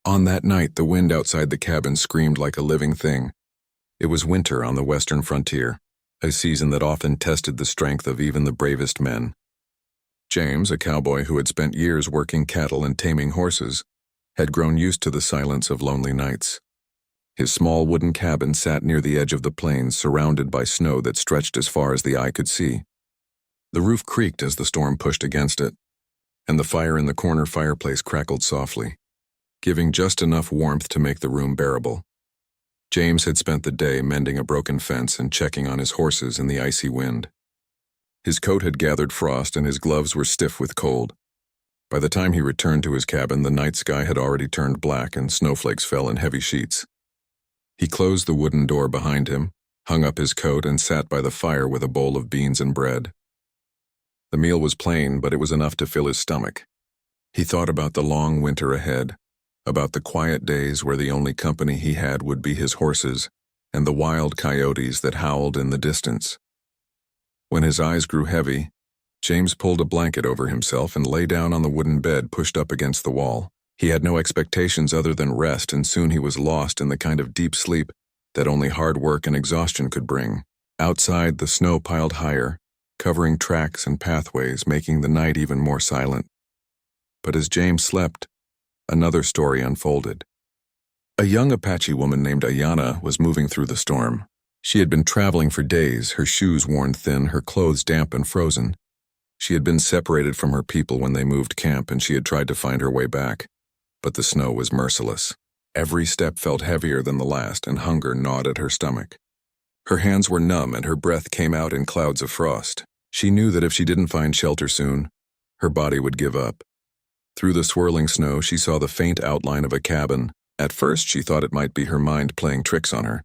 On that night, the wind outside the cabin screamed like a living thing. It was winter on the western frontier, a season that often tested the strength of even the bravest men. James, a cowboy who had spent years working cattle and taming horses, had grown used to the silence of lonely nights. His small wooden cabin sat near the edge of the plains, surrounded by snow that stretched as far as the eye could see. The roof creaked as the storm pushed against it, and the fire in the corner fireplace crackled softly, giving just enough warmth to make the room bearable. James had spent the day mending a broken fence and checking on his horses in the icy wind. His coat had gathered frost and his gloves were stiff with cold. By the time he returned to his cabin, the night sky had already turned black and snowflakes fell in heavy sheets. He closed the wooden door behind him, hung up his coat, and sat by the fire with a bowl of beans and bread. The meal was plain, but it was enough to fill his stomach. He thought about the long winter ahead, about the quiet days where the only company he had would be his horses and the wild coyotes that howled in the distance. When his eyes grew heavy, James pulled a blanket over himself and lay down on the wooden bed pushed up against the wall. He had no expectations other than rest, and soon he was lost in the kind of deep sleep that only hard work and exhaustion could bring. Outside, the snow piled higher, covering tracks and pathways, making the night even more silent. But as James slept, another story unfolded. A young Apache woman named Ayanna was moving through the storm. She had been traveling for days, her shoes worn thin, her clothes damp and frozen. She had been separated from her people when they moved camp, and she had tried to find her way back. But the snow was merciless. Every step felt heavier than the last, and hunger gnawed at her stomach. Her hands were numb, and her breath came out in clouds of frost. She knew that if she didn't find shelter soon, her body would give up. Through the swirling snow, she saw the faint outline of a cabin. At first, she thought it might be her mind playing tricks on her.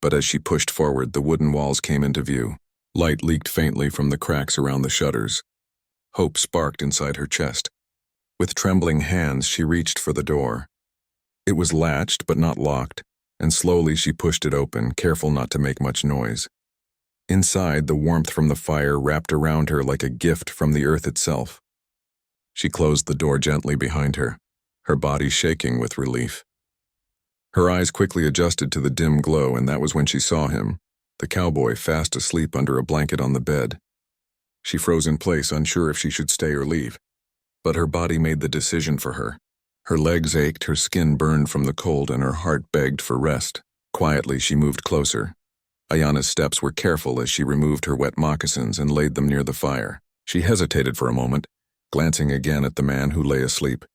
But as she pushed forward, the wooden walls came into view. Light leaked faintly from the cracks around the shutters. Hope sparked inside her chest. With trembling hands, she reached for the door. It was latched but not locked, and slowly she pushed it open, careful not to make much noise. Inside, the warmth from the fire wrapped around her like a gift from the earth itself. She closed the door gently behind her, her body shaking with relief. Her eyes quickly adjusted to the dim glow, and that was when she saw him, the cowboy, fast asleep under a blanket on the bed. She froze in place, unsure if she should stay or leave. But her body made the decision for her. Her legs ached, her skin burned from the cold, and her heart begged for rest. Quietly, she moved closer. Ayanna's steps were careful as she removed her wet moccasins and laid them near the fire. She hesitated for a moment, glancing again at the man who lay asleep,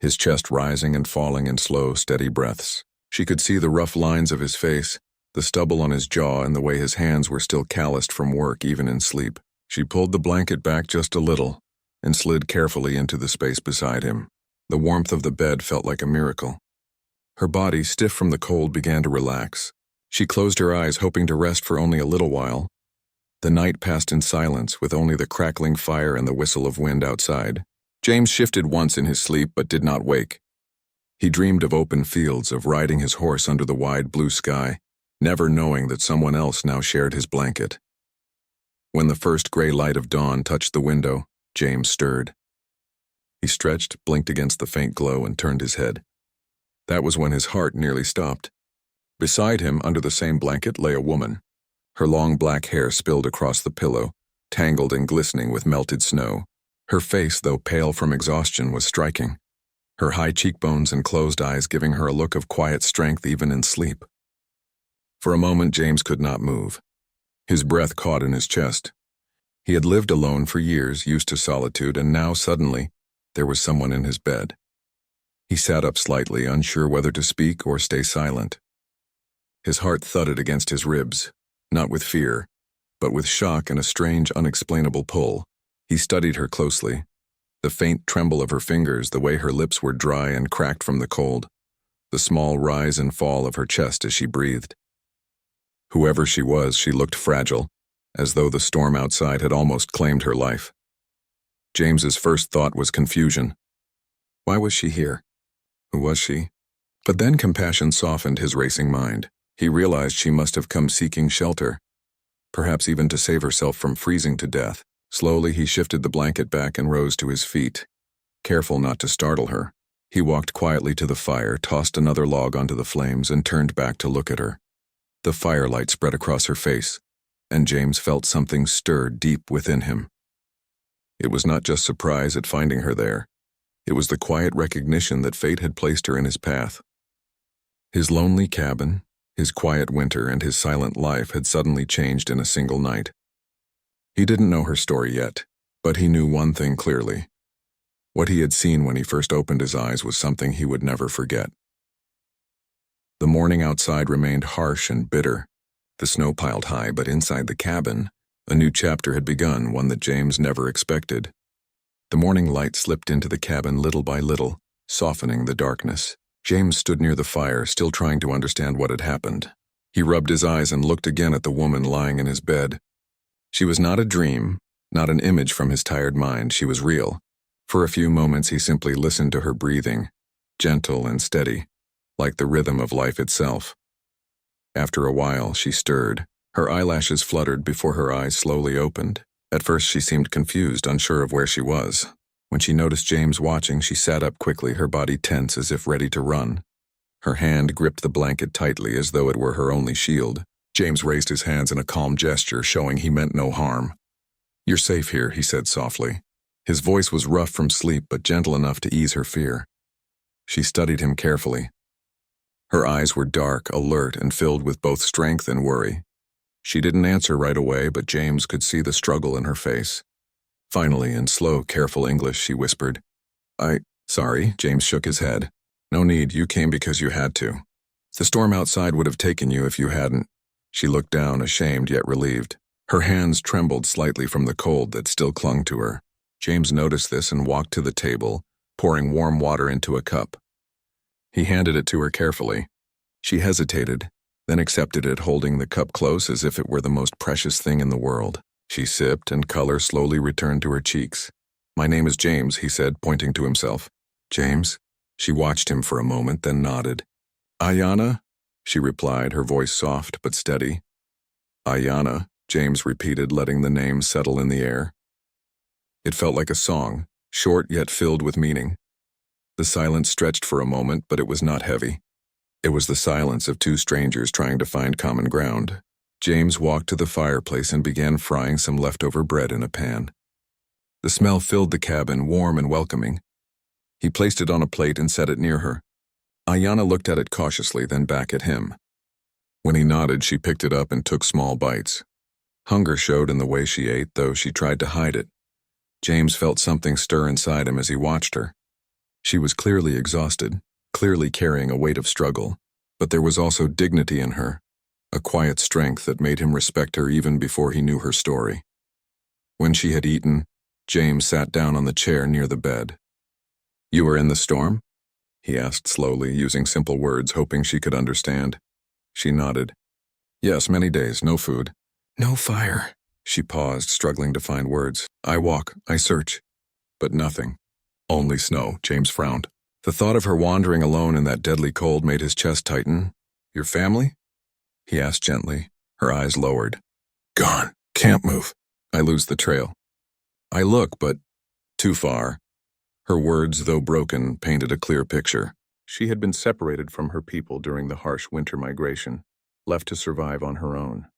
his chest rising and falling in slow, steady breaths. She could see the rough lines of his face, the stubble on his jaw, and the way his hands were still calloused from work even in sleep. She pulled the blanket back just a little and slid carefully into the space beside him. The warmth of the bed felt like a miracle. Her body, stiff from the cold, began to relax. She closed her eyes, hoping to rest for only a little while. The night passed in silence, with only the crackling fire and the whistle of wind outside. James shifted once in his sleep but did not wake. He dreamed of open fields, of riding his horse under the wide blue sky, never knowing that someone else now shared his blanket. When the first gray light of dawn touched the window, James stirred. He stretched, blinked against the faint glow, and turned his head. That was when his heart nearly stopped. Beside him, under the same blanket, lay a woman. Her long black hair spilled across the pillow, tangled and glistening with melted snow. Her face, though pale from exhaustion, was striking, her high cheekbones and closed eyes giving her a look of quiet strength even in sleep. For a moment, James could not move. His breath caught in his chest. He had lived alone for years, used to solitude, and now, suddenly, there was someone in his bed. He sat up slightly, unsure whether to speak or stay silent. His heart thudded against his ribs, not with fear, but with shock and a strange, unexplainable pull. He studied her closely, the faint tremble of her fingers, the way her lips were dry and cracked from the cold, the small rise and fall of her chest as she breathed. Whoever she was, she looked fragile, as though the storm outside had almost claimed her life. James's first thought was confusion. Why was she here? Who was she? But then compassion softened his racing mind. He realized she must have come seeking shelter, perhaps even to save herself from freezing to death. Slowly he shifted the blanket back and rose to his feet, careful not to startle her. He walked quietly to the fire, tossed another log onto the flames, and turned back to look at her. The firelight spread across her face, and James felt something stir deep within him. It was not just surprise at finding her there. It was the quiet recognition that fate had placed her in his path. His lonely cabin, his quiet winter, and his silent life had suddenly changed in a single night. He didn't know her story yet, but he knew one thing clearly. What he had seen when he first opened his eyes was something he would never forget. The morning outside remained harsh and bitter. The snow piled high, but inside the cabin, a new chapter had begun, one that James never expected. The morning light slipped into the cabin little by little, softening the darkness. James stood near the fire, still trying to understand what had happened. He rubbed his eyes and looked again at the woman lying in his bed. She was not a dream, not an image from his tired mind. She was real. For a few moments he simply listened to her breathing, gentle and steady, like the rhythm of life itself. After a while, she stirred. Her eyelashes fluttered before her eyes slowly opened. At first she seemed confused, unsure of where she was. When she noticed James watching, she sat up quickly, her body tense as if ready to run. Her hand gripped the blanket tightly as though it were her only shield. James raised his hands in a calm gesture, showing he meant no harm. "You're safe here," he said softly. His voice was rough from sleep, but gentle enough to ease her fear. She studied him carefully. Her eyes were dark, alert, and filled with both strength and worry. She didn't answer right away, but James could see the struggle in her face. Finally, in slow, careful English, she whispered, Sorry," James shook his head. "No need, you came because you had to. The storm outside would have taken you if you hadn't." She looked down, ashamed yet relieved. Her hands trembled slightly from the cold that still clung to her. James noticed this and walked to the table, pouring warm water into a cup. He handed it to her carefully. She hesitated, then accepted it, holding the cup close as if it were the most precious thing in the world. She sipped, and color slowly returned to her cheeks. "My name is James," he said, pointing to himself. "James?" She watched him for a moment, then nodded. "Ayanna?" she replied, her voice soft but steady. "Ayanna," James repeated, letting the name settle in the air. It felt like a song, short yet filled with meaning. The silence stretched for a moment, but it was not heavy. It was the silence of two strangers trying to find common ground. James walked to the fireplace and began frying some leftover bread in a pan. The smell filled the cabin, warm and welcoming. He placed it on a plate and set it near her. Ayanna looked at it cautiously, then back at him. When he nodded, she picked it up and took small bites. Hunger showed in the way she ate, though she tried to hide it. James felt something stir inside him as he watched her. She was clearly exhausted, clearly carrying a weight of struggle, but there was also dignity in her, a quiet strength that made him respect her even before he knew her story. When she had eaten, James sat down on the chair near the bed. "You were in the storm?" he asked slowly, using simple words, hoping she could understand. She nodded. "Yes, many days, no food." "No fire." She paused, struggling to find words. "I walk, I search." But nothing. Only snow. James frowned. The thought of her wandering alone in that deadly cold made his chest tighten. "Your family?" he asked gently, her eyes lowered. "Gone. Can't move. I lose the trail. I look, but too far." Her words, though broken, painted a clear picture. She had been separated from her people during the harsh winter migration, left to survive on her own.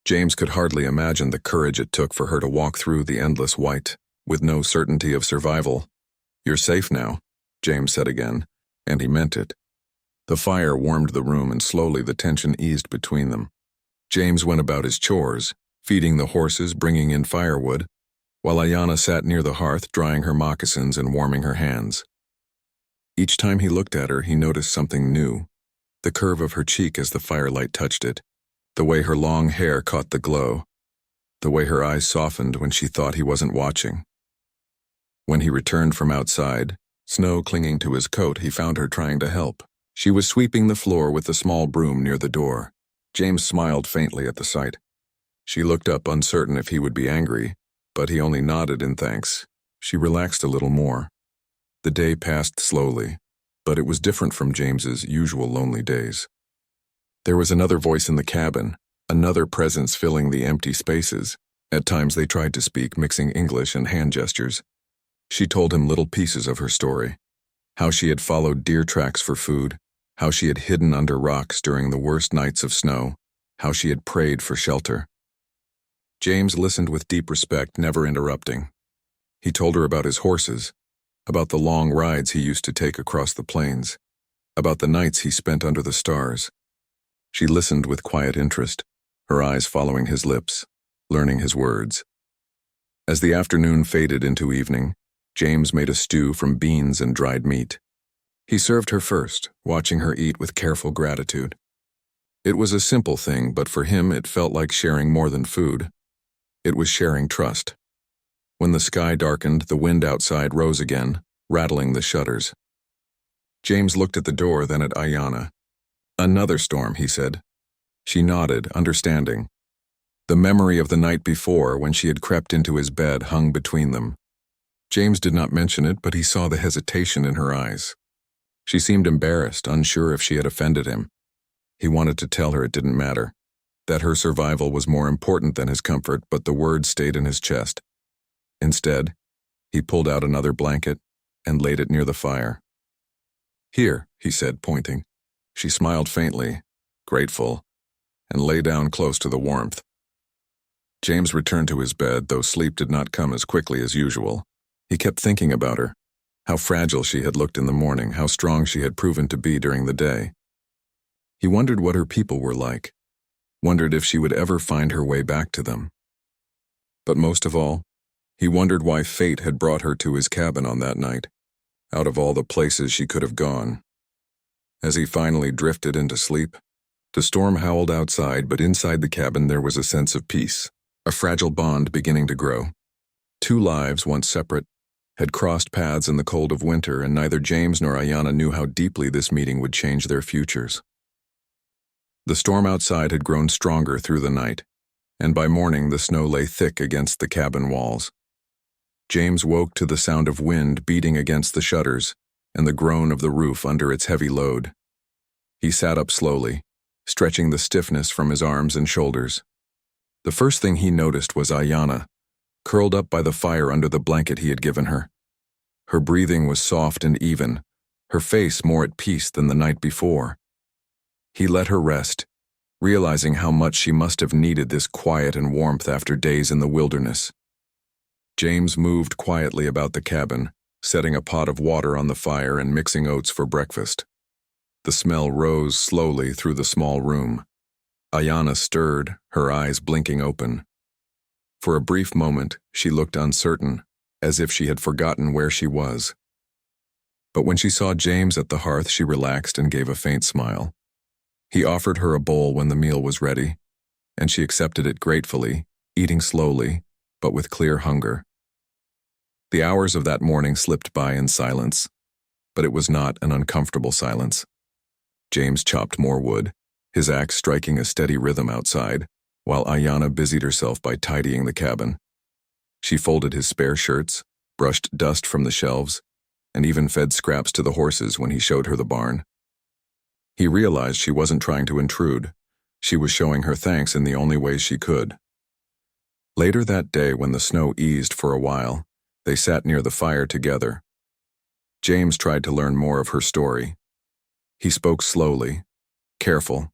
James could hardly imagine the courage it took for her to walk through the endless white, with no certainty of survival. "You're safe now," James said again, and he meant it. The fire warmed the room, and slowly the tension eased between them. James went about his chores, feeding the horses, bringing in firewood, while Ayanna sat near the hearth, drying her moccasins and warming her hands. Each time he looked at her, he noticed something new, the curve of her cheek as the firelight touched it, the way her long hair caught the glow, the way her eyes softened when she thought he wasn't watching. When he returned from outside, snow clinging to his coat, he found her trying to help. She was sweeping the floor with the small broom near the door. James smiled faintly at the sight. She looked up, uncertain if he would be angry, but he only nodded in thanks. She relaxed a little more. The day passed slowly, but it was different from James's usual lonely days. There was another voice in the cabin, another presence filling the empty spaces. At times they tried to speak, mixing English and hand gestures. She told him little pieces of her story. How she had followed deer tracks for food, how she had hidden under rocks during the worst nights of snow, how she had prayed for shelter. James listened with deep respect, never interrupting. He told her about his horses, about the long rides he used to take across the plains, about the nights he spent under the stars. She listened with quiet interest, her eyes following his lips, learning his words. As the afternoon faded into evening, James made a stew from beans and dried meat. He served her first, watching her eat with careful gratitude. It was a simple thing, but for him it felt like sharing more than food. It was sharing trust. When the sky darkened, the wind outside rose again, rattling the shutters. James looked at the door, then at Ayanna. "Another storm," he said. She nodded, understanding. The memory of the night before, when she had crept into his bed, hung between them. James did not mention it, but he saw the hesitation in her eyes. She seemed embarrassed, unsure if she had offended him. He wanted to tell her it didn't matter, that her survival was more important than his comfort, but the words stayed in his chest. Instead, he pulled out another blanket and laid it near the fire. "Here," he said, pointing. She smiled faintly, grateful, and lay down close to the warmth. James returned to his bed, though sleep did not come as quickly as usual. He kept thinking about her, how fragile she had looked in the morning, how strong she had proven to be during the day. He wondered what her people were like, wondered if she would ever find her way back to them. But most of all, he wondered why fate had brought her to his cabin on that night, out of all the places she could have gone. As he finally drifted into sleep, the storm howled outside, but inside the cabin there was a sense of peace, a fragile bond beginning to grow. Two lives, once separate, had crossed paths in the cold of winter, and neither James nor Ayanna knew how deeply this meeting would change their futures. The storm outside had grown stronger through the night, and by morning the snow lay thick against the cabin walls. James woke to the sound of wind beating against the shutters and the groan of the roof under its heavy load. He sat up slowly, stretching the stiffness from his arms and shoulders. The first thing he noticed was Ayanna, curled up by the fire under the blanket he had given her. Her breathing was soft and even, her face more at peace than the night before. He let her rest, realizing how much she must have needed this quiet and warmth after days in the wilderness. James moved quietly about the cabin, setting a pot of water on the fire and mixing oats for breakfast. The smell rose slowly through the small room. Ayanna stirred, her eyes blinking open. For a brief moment, she looked uncertain, as if she had forgotten where she was. But when she saw James at the hearth, she relaxed and gave a faint smile. He offered her a bowl when the meal was ready, and she accepted it gratefully, eating slowly, but with clear hunger. The hours of that morning slipped by in silence, but it was not an uncomfortable silence. James chopped more wood, his axe striking a steady rhythm outside, while Ayanna busied herself by tidying the cabin. She folded his spare shirts, brushed dust from the shelves, and even fed scraps to the horses when he showed her the barn. He realized she wasn't trying to intrude. She was showing her thanks in the only ways she could. Later that day, when the snow eased for a while, they sat near the fire together. James tried to learn more of her story. He spoke slowly, careful,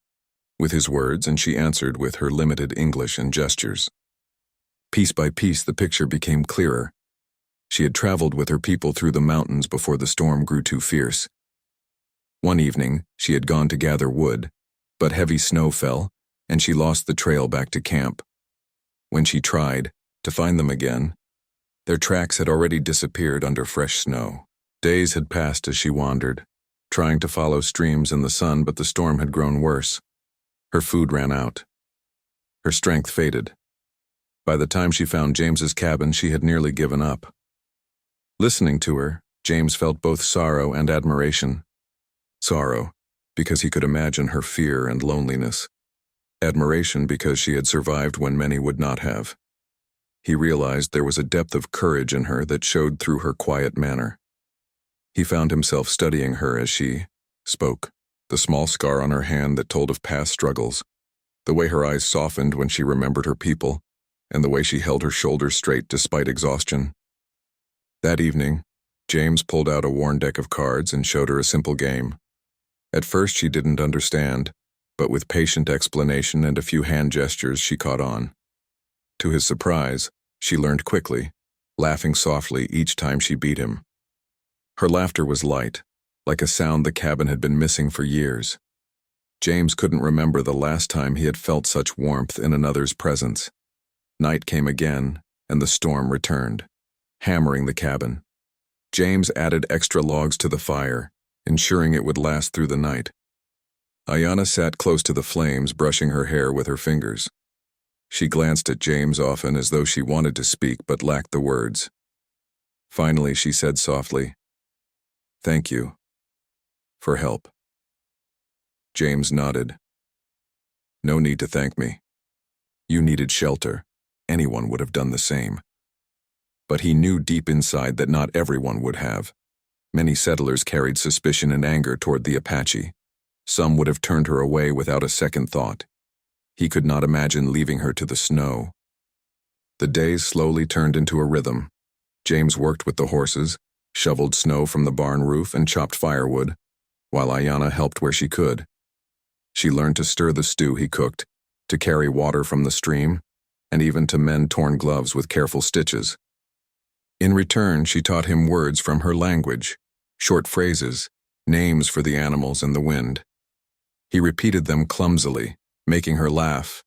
with his words, and she answered with her limited English and gestures. Piece by piece, the picture became clearer. She had traveled with her people through the mountains before the storm grew too fierce. One evening, she had gone to gather wood, but heavy snow fell, and she lost the trail back to camp. When she tried to find them again, their tracks had already disappeared under fresh snow. Days had passed as she wandered, trying to follow streams in the sun, but the storm had grown worse. Her food ran out. Her strength faded. By the time she found James's cabin, she had nearly given up. Listening to her, James felt both sorrow and admiration. Sorrow, because he could imagine her fear and loneliness. Admiration, because she had survived when many would not have. He realized there was a depth of courage in her that showed through her quiet manner. He found himself studying her as she spoke, the small scar on her hand that told of past struggles, the way her eyes softened when she remembered her people, and the way she held her shoulders straight despite exhaustion. That evening, James pulled out a worn deck of cards and showed her a simple game. At first she didn't understand, but with patient explanation and a few hand gestures she caught on. To his surprise, she learned quickly, laughing softly each time she beat him. Her laughter was light, like a sound the cabin had been missing for years. James couldn't remember the last time he had felt such warmth in another's presence. Night came again, and the storm returned, hammering the cabin. James added extra logs to the fire, ensuring it would last through the night. Ayanna sat close to the flames, brushing her hair with her fingers. She glanced at James often as though she wanted to speak but lacked the words. Finally, she said softly, "Thank you. For help." James nodded. "No need to thank me. You needed shelter. Anyone would have done the same." But he knew deep inside that not everyone would have. Many settlers carried suspicion and anger toward the Apache. Some would have turned her away without a second thought. He could not imagine leaving her to the snow. The days slowly turned into a rhythm. James worked with the horses, shoveled snow from the barn roof, and chopped firewood, while Ayanna helped where she could. She learned to stir the stew he cooked, to carry water from the stream, and even to mend torn gloves with careful stitches. In return, she taught him words from her language, short phrases, names for the animals and the wind. He repeated them clumsily, making her laugh,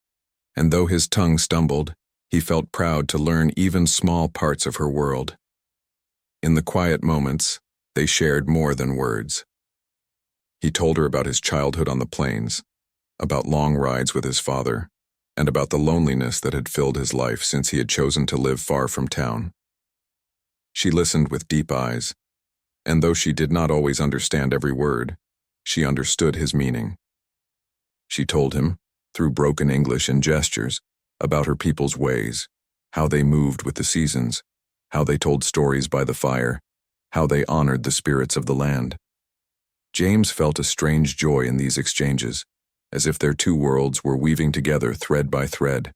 and though his tongue stumbled, he felt proud to learn even small parts of her world. In the quiet moments, they shared more than words. He told her about his childhood on the plains, about long rides with his father, and about the loneliness that had filled his life since he had chosen to live far from town. She listened with deep eyes, and though she did not always understand every word, she understood his meaning. She told him, through broken English and gestures, about her people's ways, how they moved with the seasons, how they told stories by the fire, how they honored the spirits of the land. James felt a strange joy in these exchanges, as if their two worlds were weaving together thread by thread.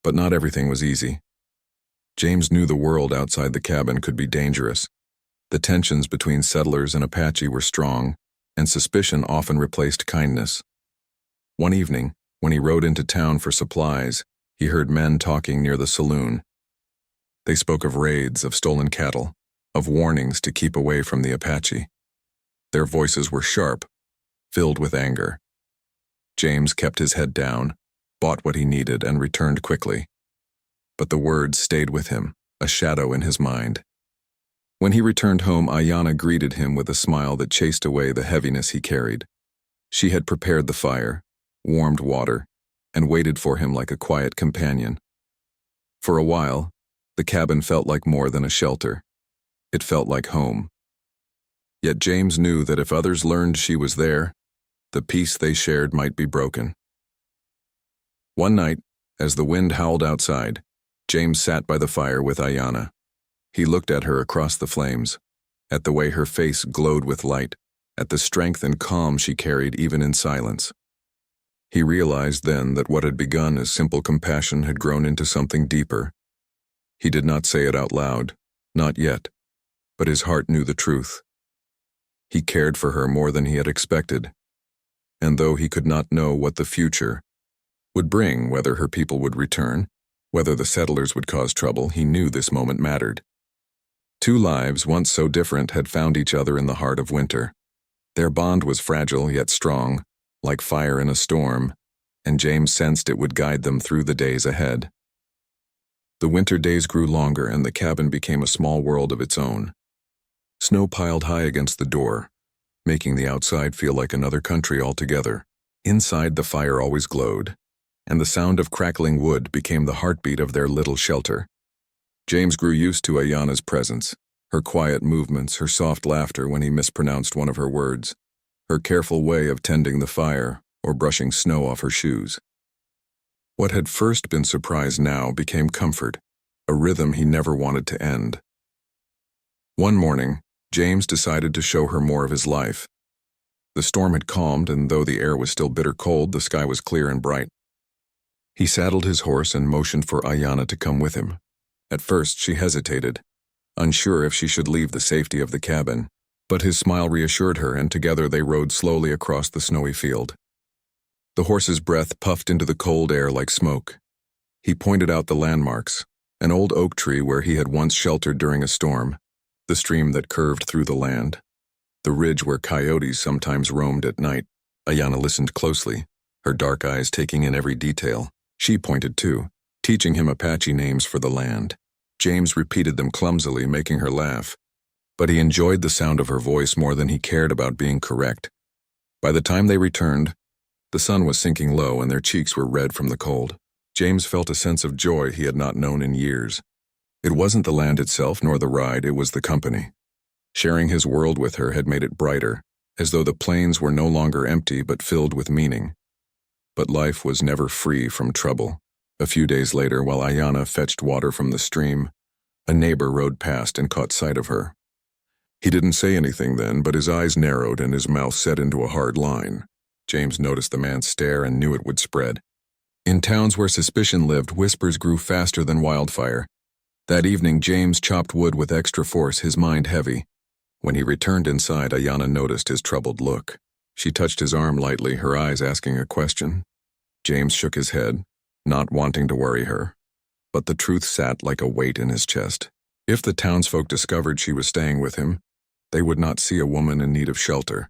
But not everything was easy. James knew the world outside the cabin could be dangerous. The tensions between settlers and Apache were strong, and suspicion often replaced kindness. One evening, when he rode into town for supplies, he heard men talking near the saloon. They spoke of raids, of stolen cattle, of warnings to keep away from the Apache. Their voices were sharp, filled with anger. James kept his head down, bought what he needed, and returned quickly. But the words stayed with him, a shadow in his mind. When he returned home, Ayanna greeted him with a smile that chased away the heaviness he carried. She had prepared the fire, warmed water, and waited for him like a quiet companion. For a while, the cabin felt like more than a shelter. It felt like home. Yet James knew that if others learned she was there, the peace they shared might be broken. One night, as the wind howled outside, James sat by the fire with Ayanna. He looked at her across the flames, at the way her face glowed with light, at the strength and calm she carried even in silence. He realized then that what had begun as simple compassion had grown into something deeper. He did not say it out loud, not yet, but his heart knew the truth. He cared for her more than he had expected, and though he could not know what the future would bring, whether her people would return, whether the settlers would cause trouble, he knew this moment mattered. Two lives, once so different, had found each other in the heart of winter. Their bond was fragile yet strong, like fire in a storm, and James sensed it would guide them through the days ahead. The winter days grew longer, and the cabin became a small world of its own. Snow piled high against the door, making the outside feel like another country altogether. Inside, the fire always glowed, and the sound of crackling wood became the heartbeat of their little shelter. James grew used to Ayanna's presence, her quiet movements, her soft laughter when he mispronounced one of her words, her careful way of tending the fire or brushing snow off her shoes. What had first been surprise now became comfort, a rhythm he never wanted to end. One morning, James decided to show her more of his life. The storm had calmed, and though the air was still bitter cold, the sky was clear and bright. He saddled his horse and motioned for Ayanna to come with him. At first, she hesitated. unsure if she should leave the safety of the cabin. But his smile reassured her, and together they rode slowly across the snowy field. The horse's breath puffed into the cold air like smoke. He pointed out the landmarks, an old oak tree where he had once sheltered during a storm, the stream that curved through the land, the ridge where coyotes sometimes roamed at night. Ayanna listened closely, her dark eyes taking in every detail. She pointed too, teaching him Apache names for the land. James repeated them clumsily, making her laugh. But he enjoyed the sound of her voice more than he cared about being correct. By the time they returned, the sun was sinking low and their cheeks were red from the cold. James felt a sense of joy he had not known in years. It wasn't the land itself nor the ride, it was the company. Sharing his world with her had made it brighter, as though the plains were no longer empty but filled with meaning. But life was never free from trouble. A few days later, while Ayanna fetched water from the stream, a neighbor rode past and caught sight of her. He didn't say anything then, but his eyes narrowed and his mouth set into a hard line. James noticed the man's stare and knew it would spread. In towns where suspicion lived, whispers grew faster than wildfire. That evening, James chopped wood with extra force, his mind heavy. When he returned inside, Ayanna noticed his troubled look. She touched his arm lightly, her eyes asking a question. James shook his head, not wanting to worry her. But the truth sat like a weight in his chest. If the townsfolk discovered she was staying with him, they would not see a woman in need of shelter.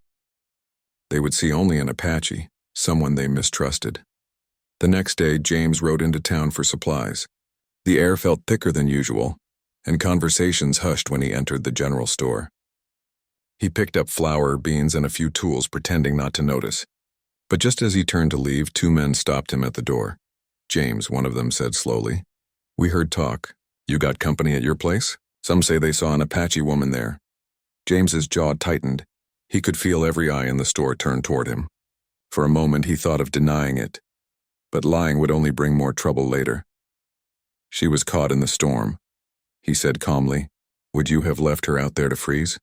They would see only an Apache, someone they mistrusted. The next day, James rode into town for supplies. The air felt thicker than usual, and conversations hushed when he entered the general store. He picked up flour, beans, and a few tools, pretending not to notice. But just as he turned to leave, two men stopped him at the door. "James," one of them said slowly, "we heard talk. You got company at your place? Some say they saw an Apache woman there." James's jaw tightened. He could feel every eye in the store turn toward him. For a moment he thought of denying it, but lying would only bring more trouble later. "She was caught in the storm," he said calmly. "Would you have left her out there to freeze?"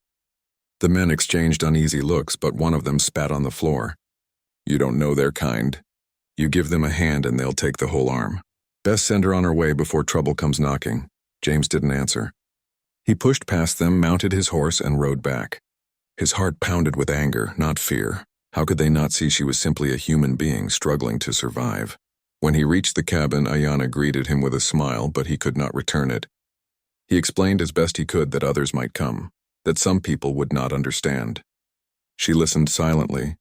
The men exchanged uneasy looks, but one of them spat on the floor. "You don't know their kind. You give them a hand and they'll take the whole arm. Best send her on her way before trouble comes knocking." James didn't answer. He pushed past them, mounted his horse, and rode back. His heart pounded with anger, not fear. How could they not see she was simply a human being struggling to survive? When he reached the cabin, Ayanna greeted him with a smile, but he could not return it. He explained as best he could that others might come, that some people would not understand. She listened silently,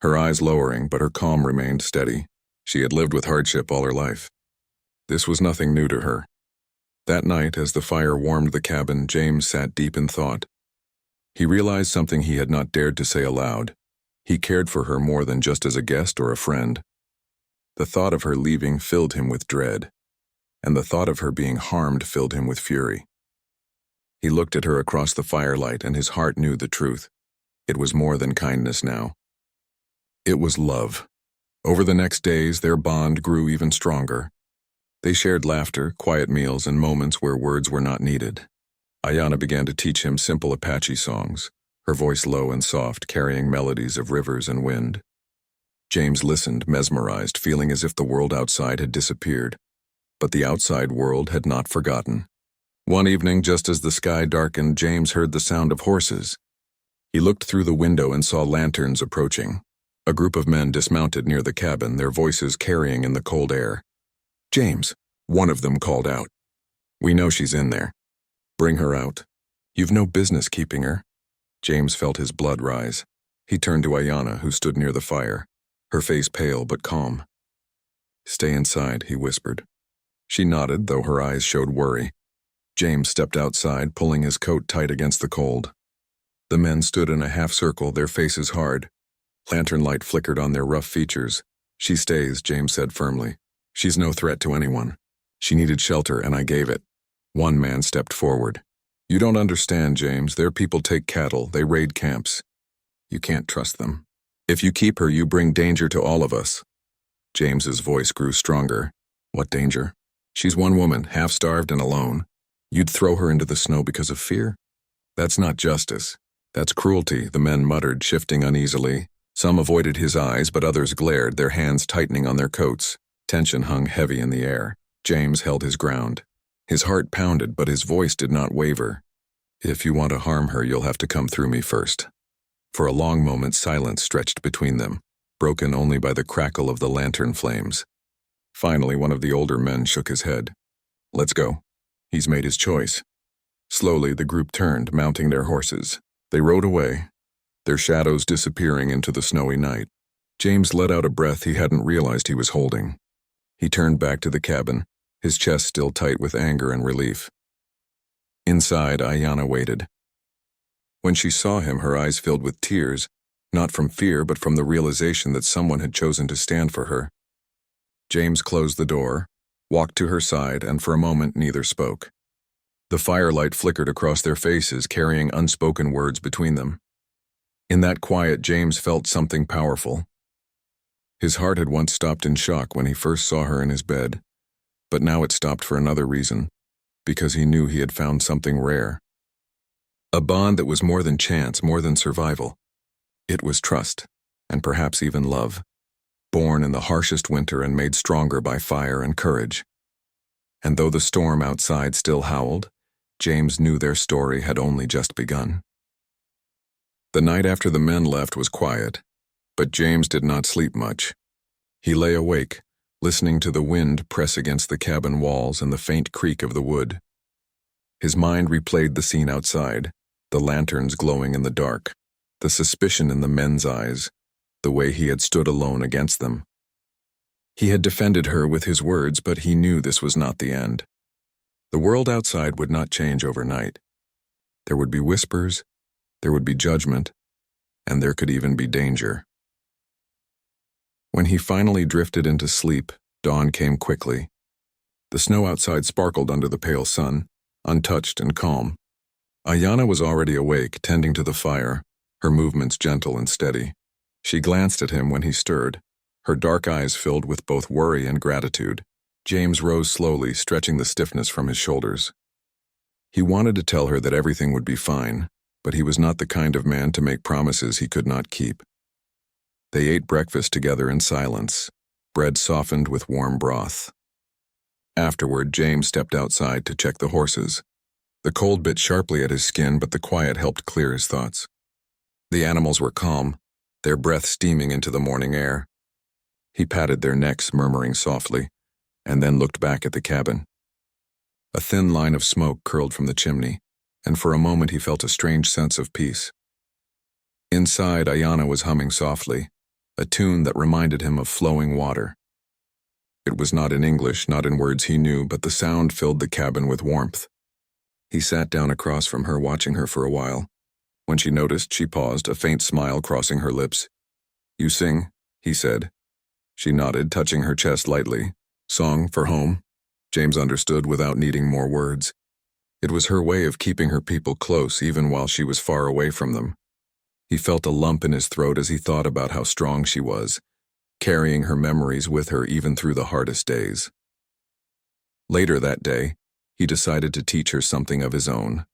her eyes lowering, but her calm remained steady. She had lived with hardship all her life. This was nothing new to her. That night, as the fire warmed the cabin, James sat deep in thought. He realized something he had not dared to say aloud. He cared for her more than just as a guest or a friend. The thought of her leaving filled him with dread, and the thought of her being harmed filled him with fury. He looked at her across the firelight, and his heart knew the truth. It was more than kindness now. It was love. Over the next days, their bond grew even stronger. They shared laughter, quiet meals, and moments where words were not needed. Ayanna began to teach him simple Apache songs, her voice low and soft, carrying melodies of rivers and wind. James listened, mesmerized, feeling as if the world outside had disappeared. But the outside world had not forgotten. One evening, just as the sky darkened, James heard the sound of horses. He looked through the window and saw lanterns approaching. A group of men dismounted near the cabin, their voices carrying in the cold air. "James," one of them called out. "We know she's in there. Bring her out. You've no business keeping her." James felt his blood rise. He turned to Ayanna, who stood near the fire, her face pale but calm. "Stay inside," he whispered. She nodded, though her eyes showed worry. James stepped outside, pulling his coat tight against the cold. The men stood in a half-circle, their faces hard. Lantern light flickered on their rough features. "She stays," James said firmly. "She's no threat to anyone. She needed shelter, and I gave it." One man stepped forward. "You don't understand, James. Their people take cattle, they raid camps. You can't trust them. If you keep her, you bring danger to all of us." James's voice grew stronger. "What danger? She's one woman, half-starved and alone. You'd throw her into the snow because of fear? That's not justice. That's cruelty," the men muttered, shifting uneasily. Some avoided his eyes, but others glared, their hands tightening on their coats. Tension hung heavy in the air. James held his ground. His heart pounded, but his voice did not waver. If you want to harm her, you'll have to come through me first. For a long moment, silence stretched between them, broken only by the crackle of the lantern flames. Finally, one of the older men shook his head. Let's go. He's made his choice. Slowly, the group turned, mounting their horses. They rode away, their shadows disappearing into the snowy night. James let out a breath he hadn't realized he was holding. He turned back to the cabin, his chest still tight with anger and relief. Inside, Ayanna waited. When she saw him, her eyes filled with tears, not from fear but from the realization that someone had chosen to stand for her. James closed the door, walked to her side, and for a moment neither spoke. The firelight flickered across their faces, carrying unspoken words between them. In that quiet, James felt something powerful. His heart had once stopped in shock when he first saw her in his bed, but now it stopped for another reason, because he knew he had found something rare. A bond that was more than chance, more than survival. It was trust, and perhaps even love, born in the harshest winter and made stronger by fire and courage. And though the storm outside still howled, James knew their story had only just begun. The night after the men left was quiet, but James did not sleep much. He lay awake, listening to the wind press against the cabin walls and the faint creak of the wood. His mind replayed the scene outside, the lanterns glowing in the dark, the suspicion in the men's eyes, the way he had stood alone against them. He had defended her with his words, but he knew this was not the end. The world outside would not change overnight. There would be whispers, there would be judgment, and there could even be danger. When he finally drifted into sleep, dawn came quickly. The snow outside sparkled under the pale sun, untouched and calm. Ayanna was already awake, tending to the fire, her movements gentle and steady. She glanced at him when he stirred, her dark eyes filled with both worry and gratitude. James rose slowly, stretching the stiffness from his shoulders. He wanted to tell her that everything would be fine, but he was not the kind of man to make promises he could not keep. They ate breakfast together in silence, bread softened with warm broth. Afterward, James stepped outside to check the horses. The cold bit sharply at his skin, but the quiet helped clear his thoughts. The animals were calm, their breath steaming into the morning air. He patted their necks, murmuring softly, and then looked back at the cabin. A thin line of smoke curled from the chimney, and for a moment he felt a strange sense of peace. Inside, Ayanna was humming softly, a tune that reminded him of flowing water. It was not in English, not in words he knew, but the sound filled the cabin with warmth. He sat down across from her, watching her for a while. When she noticed, she paused, a faint smile crossing her lips. "You sing?" he said. She nodded, touching her chest lightly. "Song for home?" James understood without needing more words. It was her way of keeping her people close even while she was far away from them. He felt a lump in his throat as he thought about how strong she was, carrying her memories with her even through the hardest days. Later that day, he decided to teach her something of his own.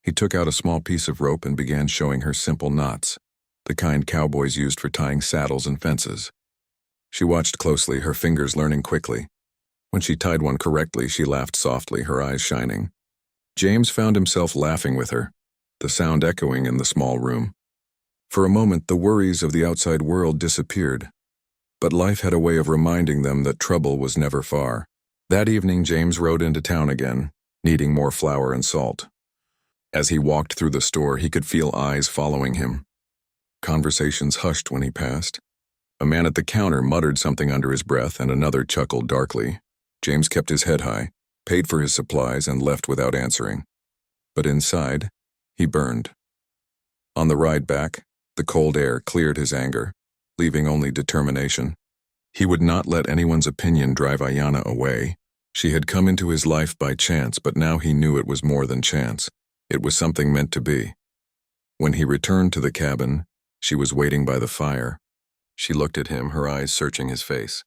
He took out a small piece of rope and began showing her simple knots, the kind cowboys used for tying saddles and fences. She watched closely, her fingers learning quickly. When she tied one correctly, she laughed softly, her eyes shining. James found himself laughing with her, the sound echoing in the small room. For a moment, the worries of the outside world disappeared, but life had a way of reminding them that trouble was never far. That evening, James rode into town again, needing more flour and salt. As he walked through the store, he could feel eyes following him. Conversations hushed when he passed. A man at the counter muttered something under his breath, and another chuckled darkly. James kept his head high, paid for his supplies, and left without answering. But inside, he burned. On the ride back, the cold air cleared his anger, leaving only determination. He would not let anyone's opinion drive Ayanna away. She had come into his life by chance, but now he knew it was more than chance. It was something meant to be. When he returned to the cabin, she was waiting by the fire. She looked at him, her eyes searching his face.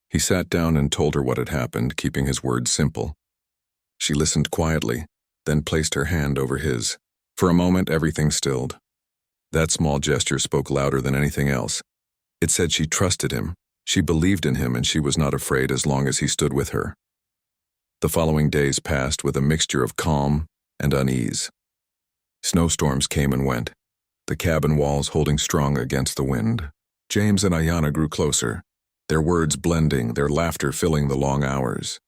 He sat down and told her what had happened, keeping his words simple. She listened quietly, then placed her hand over his. For a moment, everything stilled. That small gesture spoke louder than anything else. It said she trusted him, she believed in him, and she was not afraid as long as he stood with her. The following days passed with a mixture of calm and unease. Snowstorms came and went, the cabin walls holding strong against the wind. James and Ayanna grew closer, their words blending, their laughter filling the long hours.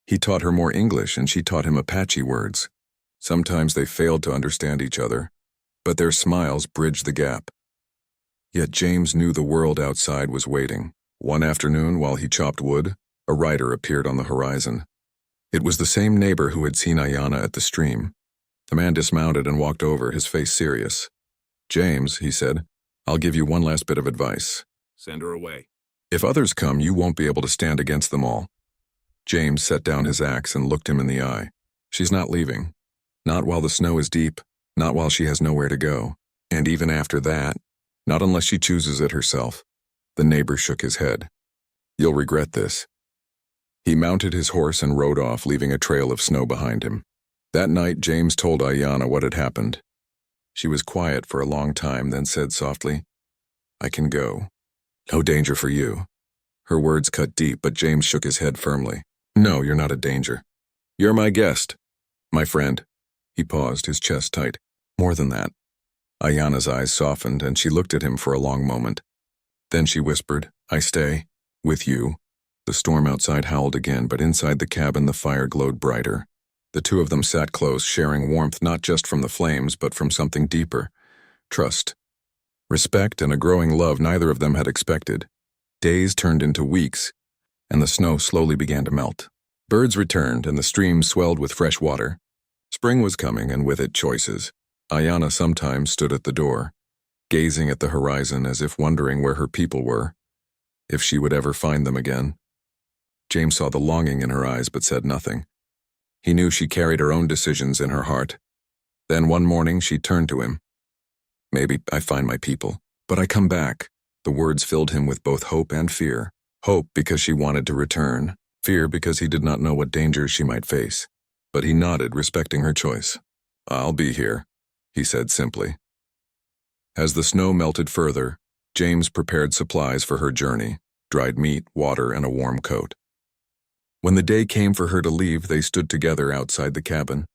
He taught her more English and she taught him Apache words. Sometimes they failed to understand each other, but their smiles bridged the gap. Yet James knew the world outside was waiting. One afternoon, while he chopped wood, a rider appeared on the horizon. It was the same neighbor who had seen Ayanna at the stream. The man dismounted and walked over, his face serious. "James," he said, "I'll give you one last bit of advice. Send her away. If others come, you won't be able to stand against them all." James set down his axe and looked him in the eye. "She's not leaving. Not while the snow is deep, not while she has nowhere to go. And even after that, not unless she chooses it herself." The neighbor shook his head. "You'll regret this." He mounted his horse and rode off, leaving a trail of snow behind him. That night, James told Ayanna what had happened. She was quiet for a long time, then said softly, "I can go. No danger for you." Her words cut deep, but James shook his head firmly. "No, you're not a danger. You're my guest. My friend." He paused, his chest tight. "More than that." Ayanna's eyes softened, and she looked at him for a long moment. Then she whispered, "I stay. With you." The storm outside howled again, but inside the cabin the fire glowed brighter. The two of them sat close, sharing warmth not just from the flames, but from something deeper. Trust, respect, and a growing love neither of them had expected. Days turned into weeks, and the snow slowly began to melt. Birds returned, and the stream swelled with fresh water. Spring was coming, and with it choices. Ayanna sometimes stood at the door, gazing at the horizon as if wondering where her people were, if she would ever find them again. James saw the longing in her eyes but said nothing. He knew she carried her own decisions in her heart. Then one morning she turned to him. "Maybe I find my people, but I come back." The words filled him with both hope and fear. Hope because she wanted to return, fear because he did not know what dangers she might face. But he nodded, respecting her choice. "I'll be here," he said simply. As the snow melted further, James prepared supplies for her journey, dried meat, water, and a warm coat. When the day came for her to leave, they stood together outside the cabin.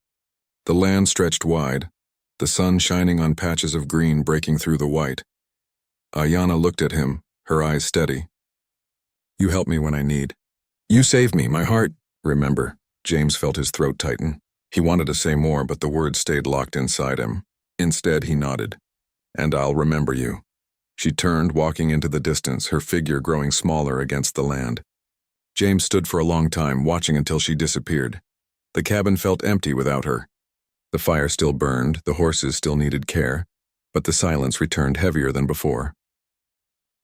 The land stretched wide, the sun shining on patches of green breaking through the white. Ayanna looked at him, her eyes steady. "You help me when I need. You save me, my heart." "Remember." James felt his throat tighten. He wanted to say more, but the words stayed locked inside him. Instead, he nodded. "And I'll remember you." She turned, walking into the distance, her figure growing smaller against the land. James stood for a long time, watching until she disappeared. The cabin felt empty without her. The fire still burned, the horses still needed care, but the silence returned heavier than before.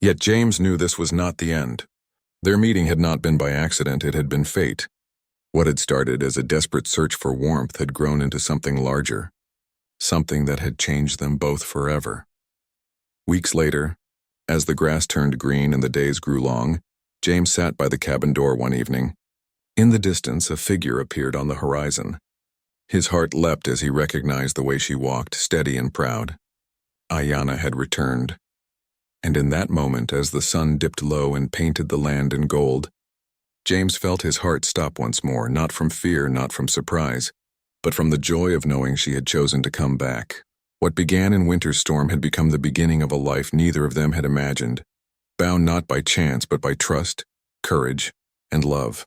Yet James knew this was not the end. Their meeting had not been by accident, it had been fate. What had started as a desperate search for warmth had grown into something larger, something that had changed them both forever. Weeks later, as the grass turned green and the days grew long, James sat by the cabin door one evening. In the distance, a figure appeared on the horizon. His heart leapt as he recognized the way she walked, steady and proud. Ayanna had returned. And in that moment, as the sun dipped low and painted the land in gold, James felt his heart stop once more, not from fear, not from surprise, but from the joy of knowing she had chosen to come back. What began in winter's storm had become the beginning of a life neither of them had imagined, bound not by chance but by trust, courage, and love.